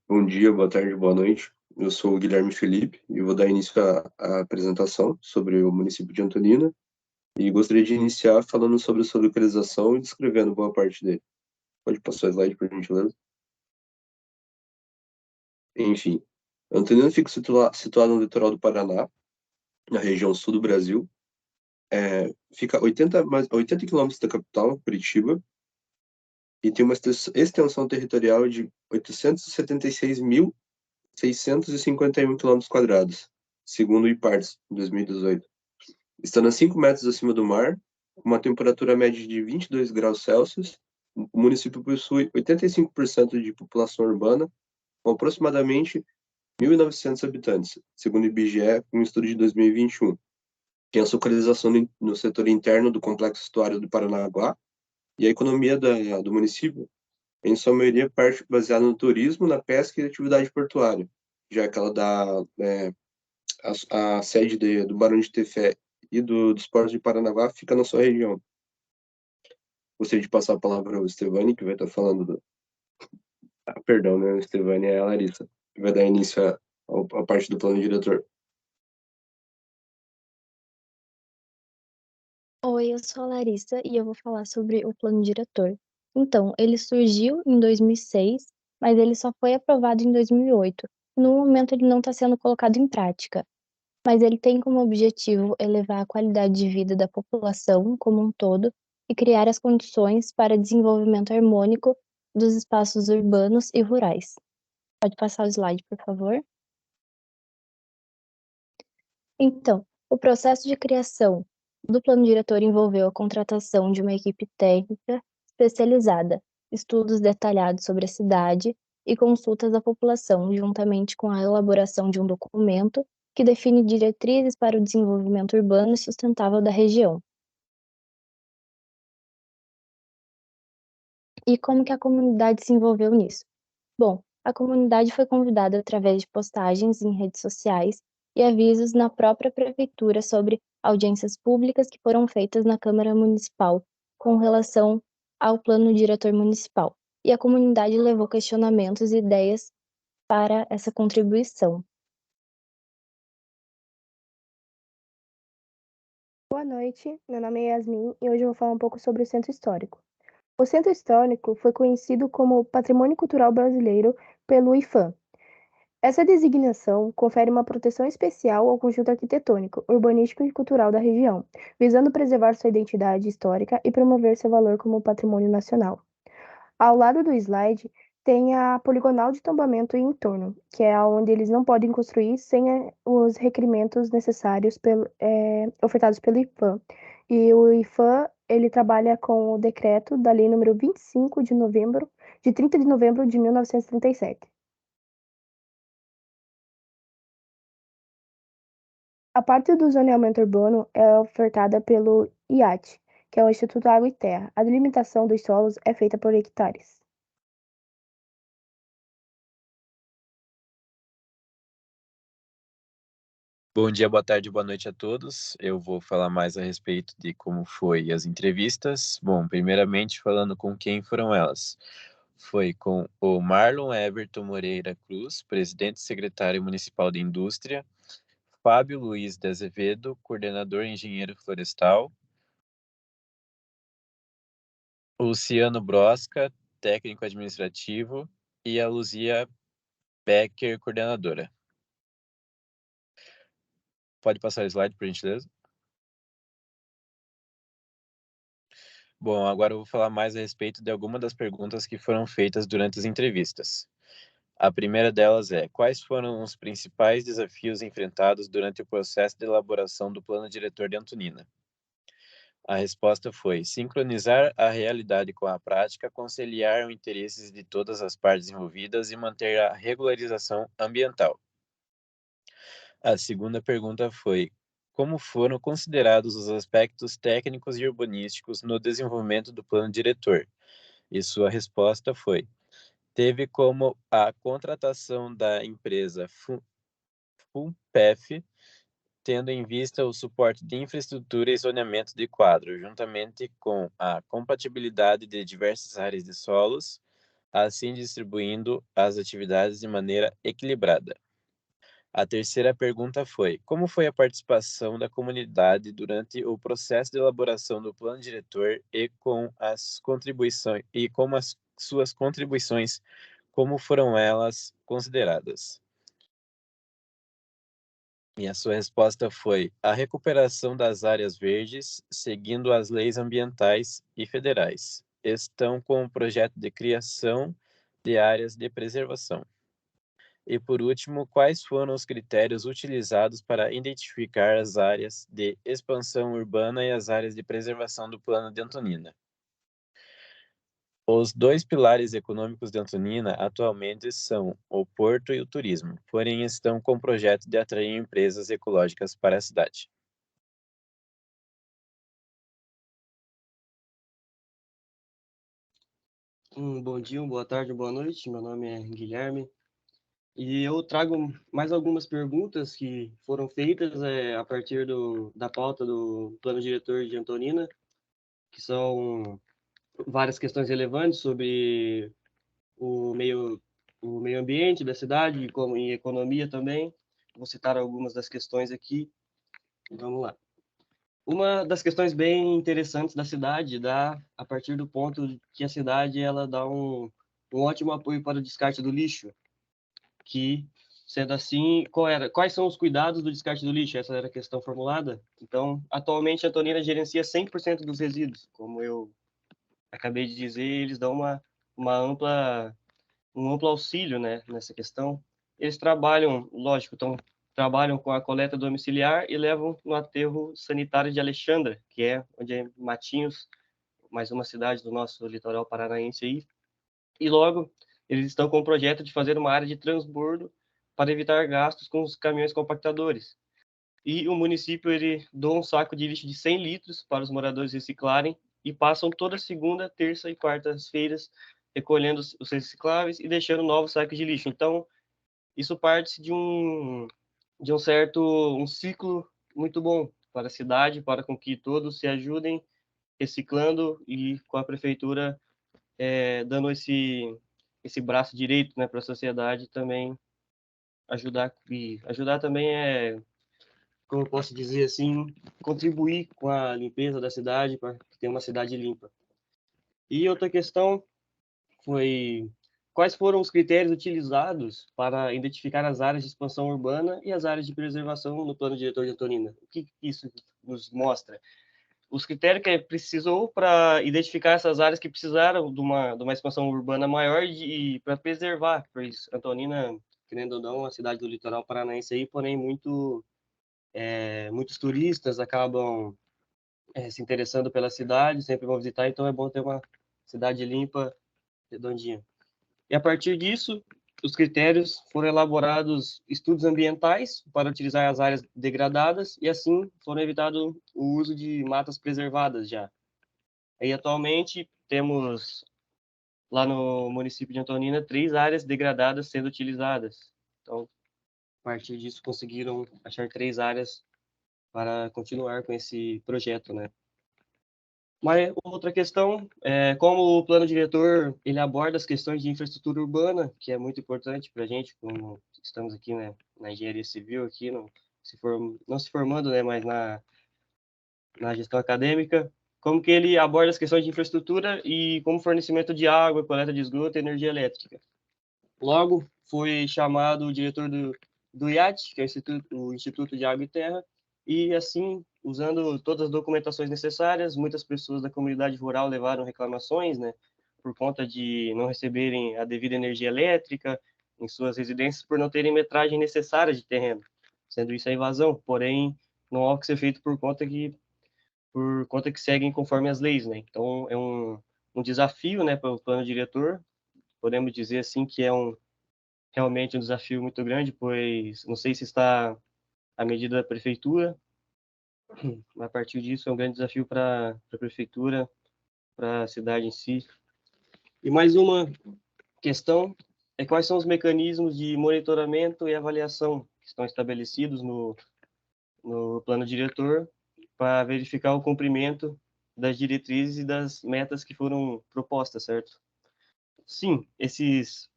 Bom dia, boa tarde, boa noite. Eu sou o Guilherme Felipe e vou dar início à apresentação sobre o município de Antonina e gostaria de iniciar falando sobre a sua localização e descrevendo boa parte dele. Pode passar o slide, por gentileza? Enfim, Antonina fica situada no litoral do Paraná, na região sul do Brasil. Fica 80 quilômetros da capital, Curitiba, e tem uma extensão territorial de 876.651 quilômetros quadrados, segundo o IPARS, em 2018. Estando a 5 metros acima do mar, com uma temperatura média de 22 graus Celsius, o município possui 85% de população urbana, com aproximadamente 1.900 habitantes, segundo o IBGE, um estudo de 2021. Tem a sua localização no setor interno do Complexo Estuário do Paranaguá, e a economia do município, em sua maioria, parte baseada no turismo, na pesca e atividade portuária, já que ela dá a sede do Barão de Tefé e dos Portos de Paranaguá fica na sua região. Gostaria de passar a palavra ao Estevani, que vai estar falando perdão, né? O Estevani é a Larissa, que vai dar início à parte do plano diretor. Oi, eu sou a Larissa e eu vou falar sobre o plano diretor. Então, ele surgiu em 2006, mas ele só foi aprovado em 2008. No momento, ele não está sendo colocado em prática, mas ele tem como objetivo elevar a qualidade de vida da população como um todo e criar as condições para desenvolvimento harmônico dos espaços urbanos e rurais. Pode passar o slide, por favor? Então, o processo de criação do plano diretor envolveu a contratação de uma equipe técnica especializada, estudos detalhados sobre a cidade e consultas à população, juntamente com a elaboração de um documento que define diretrizes para o desenvolvimento urbano e sustentável da região. E como que a comunidade se envolveu nisso? Bom, a comunidade foi convidada através de postagens em redes sociais e avisos na própria prefeitura sobre audiências públicas que foram feitas na Câmara Municipal com relação ao plano diretor municipal. E a comunidade levou questionamentos e ideias para essa contribuição. Boa noite, meu nome é Yasmin e hoje eu vou falar um pouco sobre o Centro Histórico. O Centro Histórico foi conhecido como Patrimônio Cultural Brasileiro pelo IPHAN. Essa designação confere uma proteção especial ao conjunto arquitetônico, urbanístico e cultural da região, visando preservar sua identidade histórica e promover seu valor como patrimônio nacional. Ao lado do slide tem a poligonal de tombamento e entorno, que é onde eles não podem construir sem os requerimentos necessários ofertados pelo IPHAN. E o IPHAN, ele trabalha com o decreto da lei número 25 de novembro, de 30 de novembro de 1937. A parte do zoneamento urbano é ofertada pelo IAT, que é o Instituto Água e Terra. A delimitação dos solos é feita por hectares. Bom dia, boa tarde, boa noite a todos. Eu vou falar mais a respeito de como foi as entrevistas. Bom, primeiramente falando com quem foram elas. Foi com o Marlon Everton Moreira Cruz, presidente e secretário municipal de Indústria, Fábio Luiz de Azevedo, coordenador engenheiro florestal, Luciano Brosca, técnico administrativo, e a Luzia Becker, coordenadora. Pode passar o slide, por gentileza? Bom, agora eu vou falar mais a respeito de algumas das perguntas que foram feitas durante as entrevistas. A primeira delas é: quais foram os principais desafios enfrentados durante o processo de elaboração do plano diretor de Antonina? A resposta foi: sincronizar a realidade com a prática, conciliar os interesses de todas as partes envolvidas e manter a regularização ambiental. A segunda pergunta foi: como foram considerados os aspectos técnicos e urbanísticos no desenvolvimento do plano diretor? E sua resposta foi: teve como a contratação da empresa FUNPEF, tendo em vista o suporte de infraestrutura e zoneamento de quadro, juntamente com a compatibilidade de diversas áreas de solos, assim distribuindo as atividades de maneira equilibrada. A terceira pergunta foi: como foi a participação da comunidade durante o processo de elaboração do plano diretor e com as contribuições suas contribuições, como foram elas consideradas? E a sua resposta foi: a recuperação das áreas verdes, seguindo as leis ambientais e federais, estão com o projeto de criação de áreas de preservação. E por último, quais foram os critérios utilizados para identificar as áreas de expansão urbana e as áreas de preservação do Plano de Antonina? Os dois pilares econômicos de Antonina atualmente são o porto e o turismo, porém estão com o projeto de atrair empresas ecológicas para a cidade. Bom dia, boa tarde, boa noite. Meu nome é Guilherme e eu trago mais algumas perguntas que foram feitas a partir da pauta do Plano Diretor de Antonina, que são várias questões relevantes sobre o meio, o meio ambiente da cidade e como em economia também. Vou citar algumas das questões aqui. Vamos lá. Uma das questões bem interessantes da cidade dá a partir do ponto que a cidade ela dá um ótimo apoio para o descarte do lixo, que, sendo assim, quais são os cuidados do descarte do lixo? Essa era a questão formulada. Então, atualmente, a Antonina gerencia 100% dos resíduos. Como eu acabei de dizer, eles dão um amplo auxílio, né, nessa questão. Eles trabalham, lógico, trabalham com a coleta domiciliar e levam no aterro sanitário de Alexandra, que é onde é Matinhos, mais uma cidade do nosso litoral paranaense aí. E logo, eles estão com o projeto de fazer uma área de transbordo para evitar gastos com os caminhões compactadores. E o município ele doa um saco de lixo de 100 litros para os moradores reciclarem e passam toda segunda, terça e quartas-feiras recolhendo os recicláveis e deixando novos sacos de lixo. Então, isso parte de um ciclo muito bom para a cidade, para com que todos se ajudem reciclando e com a prefeitura dando esse braço direito, né, para a sociedade também ajudar. E ajudar também como eu posso dizer assim, contribuir com a limpeza da cidade para ter uma cidade limpa. E outra questão foi quais foram os critérios utilizados para identificar as áreas de expansão urbana e as áreas de preservação no plano diretor de Antonina? O que isso nos mostra? Os critérios que precisou para identificar essas áreas que precisaram de uma expansão urbana maior e para preservar, pois Antonina, querendo ou não, é uma cidade do litoral paranaense aí, porém muitos turistas acabam se interessando pela cidade, sempre vão visitar, então é bom ter uma cidade limpa, redondinha. E a partir disso, os critérios foram elaborados estudos ambientais para utilizar as áreas degradadas e assim foram evitado o uso de matas preservadas já. E atualmente temos lá no município de Antonina 3 áreas degradadas sendo utilizadas. Então, a partir disso conseguiram achar 3 áreas para continuar com esse projeto, né? Mas outra questão é como o plano diretor ele aborda as questões de infraestrutura urbana, que é muito importante para a gente, como estamos aqui, né, na engenharia civil aqui, não se formando, né, mas na gestão acadêmica, como que ele aborda as questões de infraestrutura e como fornecimento de água, coleta de esgoto e energia elétrica. Logo, foi chamado o diretor do IAT, que é o Instituto de Água e Terra, e assim, usando todas as documentações necessárias, muitas pessoas da comunidade rural levaram reclamações, né, por conta de não receberem a devida energia elétrica em suas residências por não terem metragem necessária de terreno, sendo isso a invasão, porém, não há o que ser feito por conta que seguem conforme as leis, né? Então, é um desafio, né, para o plano diretor, podemos dizer assim que é realmente um desafio muito grande, pois não sei se está à medida da prefeitura, mas a partir disso é um grande desafio para a prefeitura, para a cidade em si. E mais uma questão é quais são os mecanismos de monitoramento e avaliação que estão estabelecidos no plano diretor para verificar o cumprimento das diretrizes e das metas que foram propostas, certo? sim, eles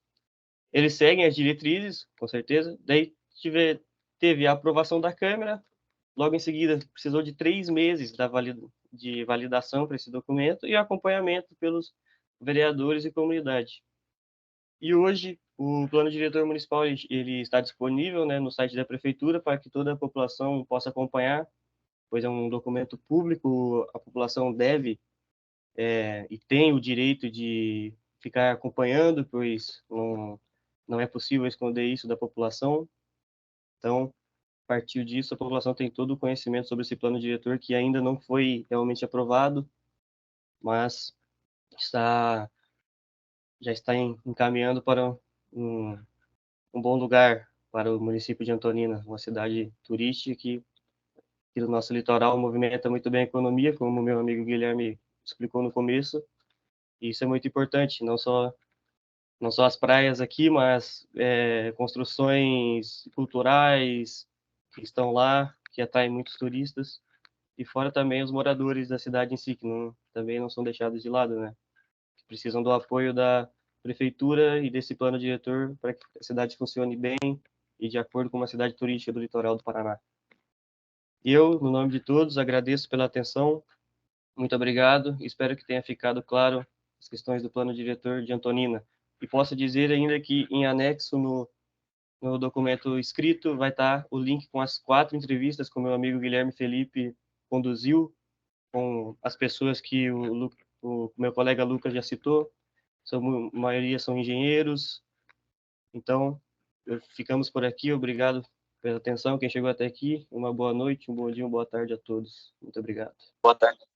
seguem as diretrizes, com certeza. Daí teve a aprovação da Câmara, logo em seguida precisou de 3 meses de validação para esse documento e acompanhamento pelos vereadores e comunidade. E hoje o plano diretor municipal ele está disponível, né, no site da prefeitura para que toda a população possa acompanhar, pois é um documento público, a população deve e tem o direito de ficar acompanhando, pois não é possível esconder isso da população. Então, a partir disso, a população tem todo o conhecimento sobre esse plano diretor que ainda não foi realmente aprovado, mas já está encaminhando para um bom lugar para o município de Antonina, uma cidade turística que no nosso litoral movimenta muito bem a economia, como meu amigo Guilherme explicou no começo. E isso é muito importante, não só as praias aqui, mas construções culturais que estão lá, que atraem muitos turistas, e fora também os moradores da cidade em si, que também não são deixados de lado, né? Que precisam do apoio da prefeitura e desse plano diretor para que a cidade funcione bem e de acordo com uma cidade turística do litoral do Paraná. E eu, no nome de todos, agradeço pela atenção, muito obrigado, espero que tenha ficado claro as questões do plano diretor de Antonina. E posso dizer ainda que em anexo no documento escrito vai estar o link com as 4 entrevistas que o meu amigo Guilherme Felipe conduziu com as pessoas que o meu colega Lucas já citou. A maioria são engenheiros. Então, ficamos por aqui. Obrigado pela atenção. Quem chegou até aqui, uma boa noite, um bom dia, uma boa tarde a todos. Muito obrigado. Boa tarde.